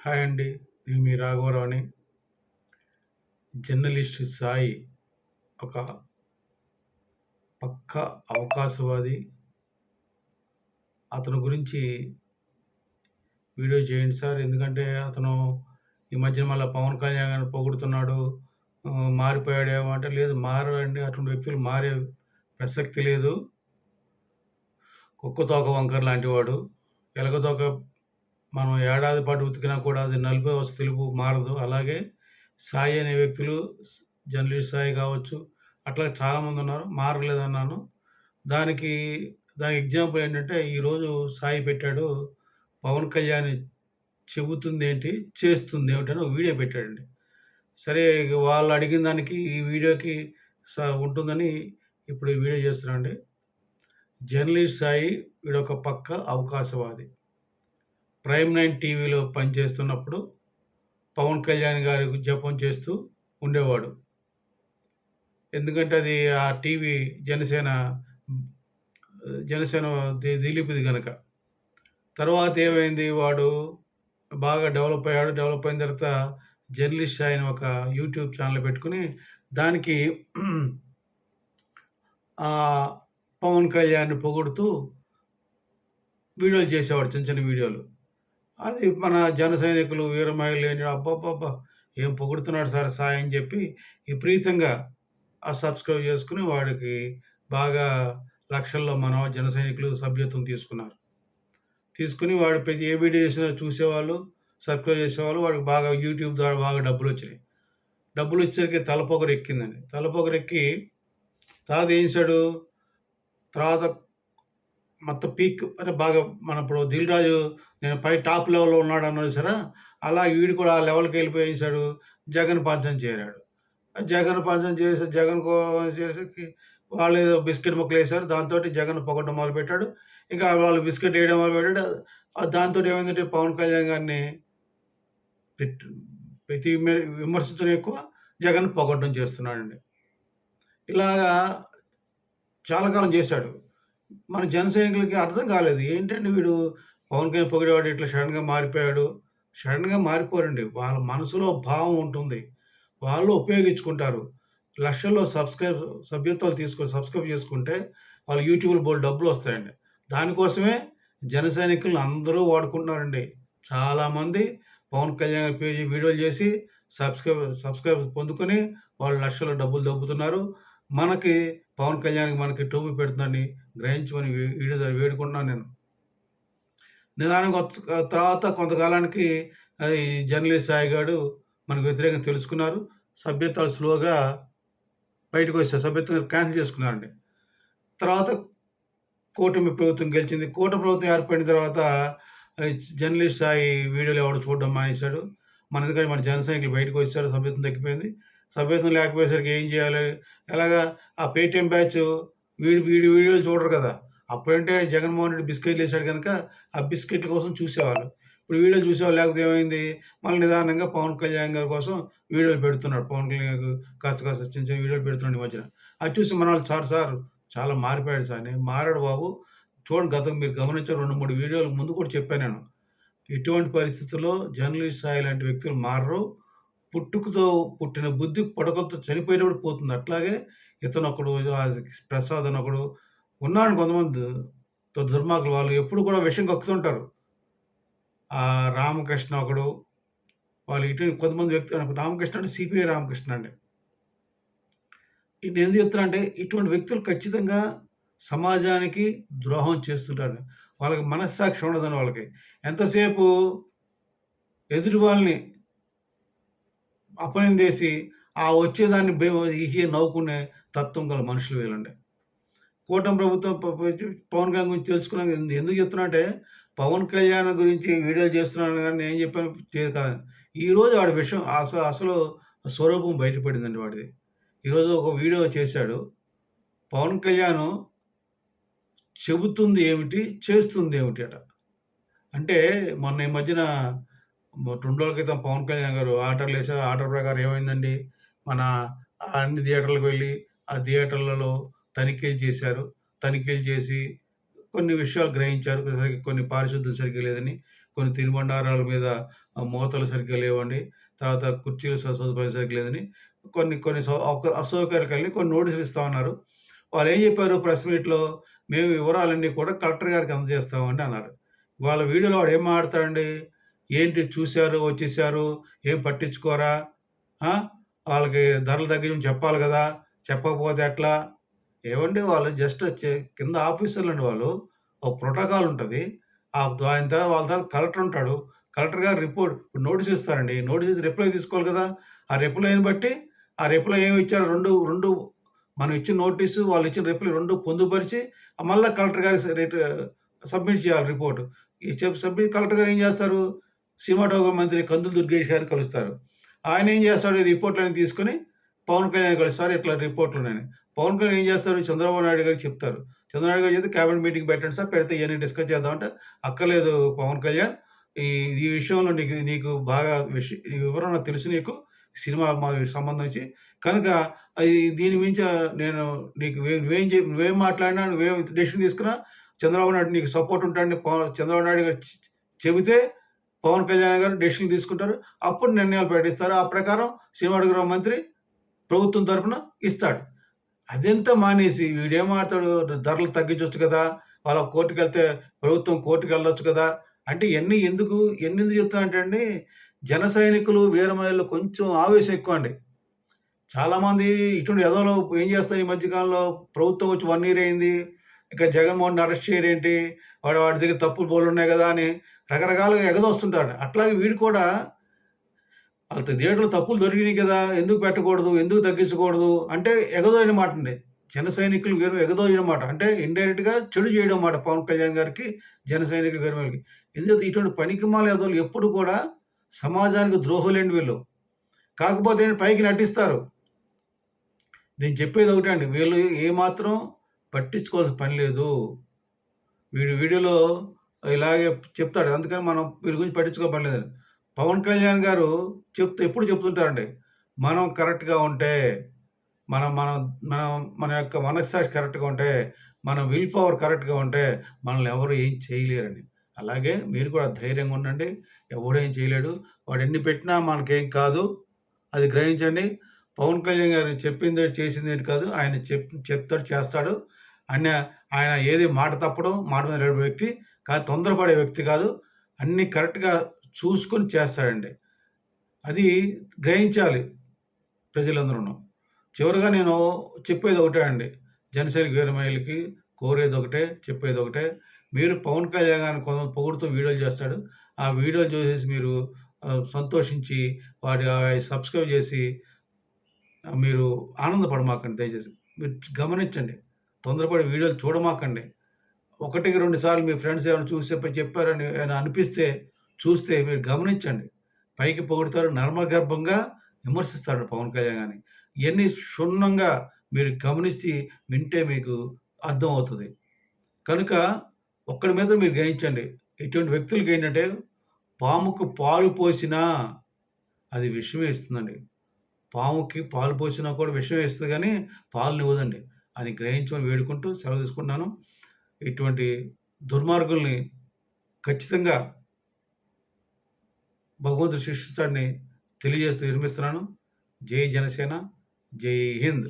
Hi అండి. నేను మీ రాఘవరావుని. Journalist Sai ఒక పక్కా అవకాశవాది. అతని గురించి వీడియో చేయండి సార్. ఎందుకంటే అతను ఈ మధ్యన మళ్ళా పవన్ కళ్యాణ్ గారిని పొగుడుతున్నాడు. మారిపోయాడేమో అంటే, లేదు మారడండి. అటువంటి వ్యక్తులు మారే ప్రసక్తి లేదు. కుక్కతోక వంకర లాంటివాడు. ఎలకతోక మనం ఏడాది పాటు ఉతికినా కూడా అది నలుపే వస్తే తెలుపు మారదు. అలాగే సాయి అనే వ్యక్తులు జర్నలిస్ట్ సాయి కావచ్చు, అట్లా చాలామందున్నారు. మారలేదన్నాను. దానికి దానికి ఎగ్జాంపుల్ ఏంటంటే, ఈరోజు సాయి పెట్టాడు. పవన్ కళ్యాణ్ చెబుతుందేంటి, చేస్తుందేమిటి ఒక వీడియో పెట్టాడండి. సరే ఇగ వాళ్ళు అడిగిన దానికి ఈ వీడియోకి ఉంటుందని ఇప్పుడు ఈ వీడియో చేస్తున్నానండి. జర్నలిస్ట్ సాయి వీడొక పక్కా అవకాశవాది. ప్రైమ్ నైన్ టీవీలో పనిచేస్తున్నప్పుడు పవన్ కళ్యాణ్ గారి జపం చేస్తూ ఉండేవాడు. ఎందుకంటే అది ఆ టీవీ జనసేన దిలీప్‌ది గనక. తర్వాత ఏమైంది, వాడు బాగా డెవలప్ అయ్యాడు. డెవలప్ అయిన తర్వాత జర్నలిస్ట్ ఆయన ఒక యూట్యూబ్ ఛానెల్ పెట్టుకొని దానికి పవన్ కళ్యాణ్‌ని పొగుడుతూ వీడియోలు చేసేవాడు, చిన్న చిన్న వీడియోలు. అది మన జన సైనికులు, వీర మహిళలు అబ్బబ్బబ్బా! ఏం పొగుడుతున్నాడు సార్ సాయి అని చెప్పి విపరీతంగా సబ్స్క్రైబ్ చేసుకొని వాడికి బాగా లక్షల్లో మన జన సైనికులు సభ్యత్వం తీసుకున్నారు. తీసుకొని వాడు ప్రతి ఏ వీడియో చేసినా చూసేవాళ్ళు, సబ్స్క్రైబ్ చేసేవాళ్ళు. వాడికి బాగా యూట్యూబ్ ద్వారా బాగా డబ్బులొచ్చినాయి. డబ్బులొచ్చేసరికి తలపోకరెక్కిందండి. తలపోకరెక్కి తర్వాత ఏం చేశాడు, తర్వాత మొత్తం పీక్ అంటే బాగా మన ఇప్పుడు 'దిల్ రాజు' నేను పై టాప్ లెవెల్‌లో ఉన్నాడన్నాడు చూసారా? అలా వీడు కూడా ఆ లెవెల్‌కెళ్ళిపోయి ఏం చేశాడు, జగన్ పంచన చేరాడు. జగన్ పంచన చేసి చేసేసరికి వాళ్ళేదో బిస్కెట్ ముక్కలేసారు. దాంతోటి జగన్ పొగడడం మొదలుపెట్టాడు. ఇంకా వాళ్ళు బిస్కెట్ ఏయడం మొదలుపెట్టాడు. దాంతోటి ఏమైందంటే పవన్ కళ్యాణ్ గారిని తిట్ ప్రతి విమర్శించడం ఎక్కువ, జగన్ పొగడడం చేస్తున్నాడండి. ఇలాగా చాలా కాలం చేశాడు. మన జన సైనికులకి అర్థం కాలేదు. ఏంటండి వీడు పవన్ కళ్యాణ్ పొగిడేవాడు ఇట్లా సడెన్‌గా మారిపోయాడు. సడెన్‌గా మారిపోరండి. వాళ్ళ మనసులో భావం ఉంటుంది. వాళ్ళు ఉపయోగించుకుంటారు. లక్షల్లో సభ్యత్వాలు తీసుకొని సబ్స్క్రైబ్ చేసుకుంటే వాళ్ళు యూట్యూబ్‌లో బోలెడు డబ్బులొస్తాయండి. దానికోసమే జన సైనికులను అందరూ వాడుకుంటున్నారండి. చాలామంది పవన్ కళ్యాణ్ పేజీ వీడియోలు చేసి సబ్స్క్రైబ్ పొందుకొని వాళ్ళు లక్షల్లో డబ్బులు దొబ్బుతున్నారు. మనకి పవన్ కళ్యాణ్‌కి మనకి టోపీ పెడుతుందని గ్రహించమని వీడియో ద్వారా వేడుకుంటున్నాను నేను. నిదానంగా తర్వాత కొంతకాలానికి ఈ జర్నలిస్ట్ సాయి గాడు మనకు వ్యతిరేకంగా తెలుసుకున్నారు. సభ్యత్వాలు స్లోగా బయటకొచ్చాయి. సభ్యత్వం క్యాన్సిల్ చేసుకున్నారండి. తర్వాత కూటమి ప్రభుత్వం గెలిచింది. కూటమి ప్రభుత్వం ఏర్పడిన తర్వాత జర్నలిస్ట్ సాయి వీడియోలు ఎవడు చూడడం మానేశాడు. ఎందుకంటే మన జన సైనికులు బయటకొచ్చేసారు. సభ్యత్వం తగ్గిపోయింది. సభ్యత్వం లేకపోయేసరికి ఏం చేయాలి? ఎలాగా ఆ పేటీఎం బ్యాచ్ వీడి వీడియోలు చూడరు కదా! అప్పుడంటే జగన్మోహన్ రెడ్డి బిస్కెట్‌లేసాడు గనక ఆ బిస్కెట్‌ల కోసం చూసేవాళ్ళు. ఇప్పుడు వీడియోలు చూసేవాళ్ళు లేకపోతే ఏమైంది? మళ్ళీ నిదానంగా పవన్ కళ్యాణ్ గారి కోసం వీడియోలు పెడుతున్నాడు. పవన్ కళ్యాణ్ గారు కాస్త కాస్త చిన్న చిన్న వీడియోలు పెడుతున్నాడు ఈ మధ్యన. అది చూసి మనోళ్ళు సార్ చాలా మారిపోయాడు సార్ అని. మారాడు బాబు. చూడండి మీరు గమనించిన 2, 3 వీడియోల ముందు కూడా చెప్పాను నేను. ఎటువంటి పరిస్థితుల్లో జర్నలిస్ట్ సాయి లాంటి వ్యక్తులు మారరు. పుట్టుకతో పుట్టిన బుద్ధి పుడకలతో చనిపోయేటప్పుడు పోతుంది. అట్లాగే ఇతనొకడు, ప్రసాద్ అనొకడు ఉన్నారు కొంతమంది దుర్మార్గులు. వాళ్ళు ఎప్పుడు కూడా విషం కక్కుతుంటారు. రామకృష్ణ ఒకడు, వాళ్ళు కొంతమంది వ్యక్తులు, రామకృష్ణ అంటే సిపిఐ రామకృష్ణ అండి. నేనెందుకు చెప్తున్నా అంటే ఇటువంటి వ్యక్తులు ఖచ్చితంగా సమాజానికి ద్రోహం చేస్తుంటారు. వాళ్ళకి మనస్సాక్షి ఉండదండి వాళ్ళకి. ఎంతసేపు ఎదుటి వాళ్ళని అపనిందేసి వచ్చేదాన్ని నవ్వుకునే తత్వం గల మనుషులు వీళ్ళండి. కూటమి ప్రభుత్వం పవన్ కళ్యాణ్ గురించి తెలుసుకున్నాక ఎందుకు చెప్తున్నా అంటే, పవన్ కళ్యాణ్ గురించి వీడియో చేస్తున్నాను గాని నేను చెప్పాను కాదు. ఈరోజు వాడి విషయం అసలు స్వరూపం బయటపడిందండి వాడిది. ఈరోజు ఒక వీడియో చేశాడు. పవన్ కళ్యాణ్ చెబుతుంది ఏమిటి, చేస్తుంది ఏమిటి అట. అంటే మొన్న ఈ మధ్యన 2 రోజుల క్రితం పవన్ కళ్యాణ్ గారు ఆర్డర్‌లేసారు. ఆర్డర్ ప్రకారం ఏమైందండి, మన అన్ని థియేటర్‌లకు వెళ్లి, ఆ థియేటర్‌లలో తనిఖీలు చేశారు. తనిఖీలు చేసి కొన్ని విషయాలు గ్రహించారు. కొన్ని పారిశుద్ధ్యం సరిగ్గా లేదని, కొన్ని తినుబండారాల మీద మూతలు సరిగ్గా లేవండి. తర్వాత కుర్చీలు సదుపాయం సరిగ్గా లేదని కొన్ని కొన్ని అసౌకర్యాలు కలిగి కొన్ని నోటీసులు ఇస్తామన్నారు. వాళ్ళేం చెప్పారు ప్రెస్ మీట్‌లో, "మేము వివరాలన్నీ కూడా కలెక్టర్ గారికి అందజేస్తామండి" అన్నారు. వాళ్ళ వీడియోలో వాడేం మాట్లాడతాడండి? ఏంటి చూసారు, వచ్చేసారు, ఏం పట్టించుకోరా? ఆ! వాళ్ళకి ధరలు తగ్గించమని చెప్పాలి గదా! చెప్పకపోతే ఎట్లా? ఏవండీ వాళ్ళు జస్ట్ కింద ఆఫీసర్‌లండి వాళ్ళు. ఒక ప్రోటోకాల్ ఉంటది. ఆయన తర్వాత వాళ్ళ తర్వాత కలెక్టర్ ఉంటాడు. కలెక్టర్ గారు రిపోర్ట్ ఇప్పుడు నోటీస్ ఇస్తారండి. నోటీస్ ఇచ్చి రిప్లై తీసుకోవాలి కదా! ఆ రిప్లైని బట్టి ఆ రిప్లై ఏమి ఇచ్చారో 2 మనం ఇచ్చిన నోటీసు, వాళ్ళు ఇచ్చిన రిప్లై 2 పొందుపరిచి మళ్ళా కలెక్టర్ గారికి సబ్మిట్ చేయాలి రిపోర్ట్. ఈ సబ్మిట్ కలెక్టర్ గారు ఏం చేస్తారు? సినిమాటోగ్రఫీ మంత్రి కందులు దుర్గేష్ గారిని కలుస్తారు. ఆయన ఏం చేస్తాడు? ఈ రిపోర్ట్‌లన్నీ తీసుకొని పవన్ కళ్యాణ్ కలుస్తారు. ఇట్లా రిపోర్ట్‌లున్నాయని. పవన్ కళ్యాణ్ ఏం చేస్తారు? చంద్రబాబు నాయుడు గారికి చెప్తారు. చంద్రబాబు నాయుడు గారు చెప్తే క్యాబినెట్ మీటింగ్ పెట్టండి సార్. పెడితే ఇయన్నీ డిస్కస్ చేద్దాం అంటే, అక్కర్లేదు పవన్ కళ్యాణ్. ఈ ఈ విషయంలో నీకు నీకు బాగా ఈ వివరణ తెలుసు నీకు. సినిమా సంబంధించి. కనుక దీని మించి నేను నీకు నువ్వేం మాట్లాడినా, నువ్వేం డెసిషన్ తీసుకున్నా చంద్రబాబు నాయుడు నీకు సపోర్ట్ ఉంటాడని చంద్రబాబు నాయుడు గారు చెబితే పవన్ కళ్యాణ్ గారు డెసిషన్ తీసుకుంటారు. అప్పుడు నిర్ణయాలు ప్రకటిస్తారు. ఆ ప్రకారం సినిమాటోగ్రఫీ మంత్రి ప్రభుత్వం తరపున ఇస్తాడు. అదంతా మానేసి వీడేం మాట్లాడతాడు, ధరలు తగ్గించొచ్చు కదా! వాళ్ళ కోర్ట్‌కెళ్తే ప్రభుత్వం కోర్ట్‌కెళ్ళొచ్చు కదా! అంటే ఎన్నెందుకు చెప్తానంటే అండి, జన సైనికులు, వీరమహిళలు కొంచెం ఆవేశం ఎక్కువండి. చాలామంది ఇటువంటి ఎదవలు ఏం చేస్తారు ఈ మధ్య కాలంలో ప్రభుత్వం వచ్చి 1 ఇయర్ అయింది. ఇంకా జగన్‌మోహన్‌ని అరెస్ట్ చేయరేంటి? వాడి దగ్గర తప్పుడు బోలెడున్నాయి గదా! అని రకరకాలుగా ఎగదోస్తుంటారు. అట్లాగే వీడు కూడా దీంట్లో తప్పులు దొరికినాయి కదా! ఎందుకు పెట్టకూడదు? ఎందుకు తగ్గించకూడదు? అంటే ఎగదోయిన మాటండి. జన సైనికులు ఎగదోయిన మాట. అంటే ఇండైరెక్ట్‌గా చెడు చేయడం మాట పవన్ కళ్యాణ్ గారికి, జన సైనికులు వీళ్ళకి. ఎందుకంటే ఇటువంటి పనికిమాల ఎదవలు ఎప్పుడు కూడా సమాజానికి ద్రోహులండి వీళ్ళు. కాకపోతే పైకి నటిస్తారు. నేను చెప్పేది ఒకటే అండి. వీళ్ళు ఏమాత్రం పట్టించుకోవాల్సిన పని లేదు. వీడు వీడియోలో ఇలాగే చెప్తాడు. అందుకని మనం వీళ్ళ గురించి పట్టించుకో పని లేదని. పవన్ కళ్యాణ్ గారు ఎప్పుడు చెప్తుంటారండి. మనం కరెక్ట్‌గా ఉంటే, మనం మనం మనం మన యొక్క మనస్సాక్షి కరెక్ట్‌గా ఉంటే, మన విల్ పవర్ కరెక్ట్‌గా ఉంటే, మనల్ని ఎవరు ఏం చేయలేరని. అలాగే మీరు కూడా ధైర్యంగా ఉండండి. ఎవడు ఏం చేయలేడు. వాడు ఎన్ని పెట్టినా మనకేం కాదు. అది గ్రహించండి. పవన్ కళ్యాణ్ గారు చెప్పిందేటి, చేసిందేటి కాదు. ఆయన చెప్తాడు, చేస్తాడు. ఆయన ఆయన ఏది మాట తప్పడు. మాట మీద నిలబడే వ్యక్తి. తొందరపడే వ్యక్తి కాదు. అన్నీ కరెక్ట్‌గా చూసుకొని చేస్తాడండి. అది గ్రహించాలి ప్రజలందరూను. చివరగా నేను చెప్పేది ఒకటే అండి. జనసేన వీరమహిళకి కోరేదొకటే, చెప్పేదొకటే. మీరు పవన్ కళ్యాణ్ గారిని కొంతమంది పొగుడుతూ వీడియోలు చేస్తాడు. ఆ వీడియోలు చూసేసి మీరు సంతోషించి సబ్స్క్రైబ్ చేసి మీరు ఆనందపడమాకండి దయచేసి. మీరు గమనించండి. తొందరపడి వీడియోలు చూడమాకండి. ఒకటికి 2 సార్లు మీ ఫ్రెండ్స్ ఏమైనా చూసి చెప్పారని ఏమైనా అనిపిస్తే, చూస్తే మీరు గమనించండి. పైకి పొగుడుతారు, నర్మగర్భంగా విమర్శిస్తాడు పవన్ కళ్యాణ్ గారిని. ఇయన్నీ క్షుణ్ణంగా మీరు గమనించి వింటే మీకు అర్థమవుతది. కనుక ఒక్కడి మీద మీరు గ్రహించండి. ఇటువంటి వ్యక్తులకేంటంటే పాముకు పాలు పోసినా అది విషమే ఇస్తుందండి. పాముకి పాలు పోసినా కూడా విషమే ఇస్తది గానీ పాలనివ్వదండి. అని గ్రహించమని వేడుకుంటూ సెలవు తీసుకుంటున్నాను. ఇటువంటి దుర్మార్గుల్ని ఖచ్చితంగా భగవంతుడు శిక్షిస్తాడని తెలియజేస్తూ విరమిస్తున్నాను. జై జనసేన. జై హింద్.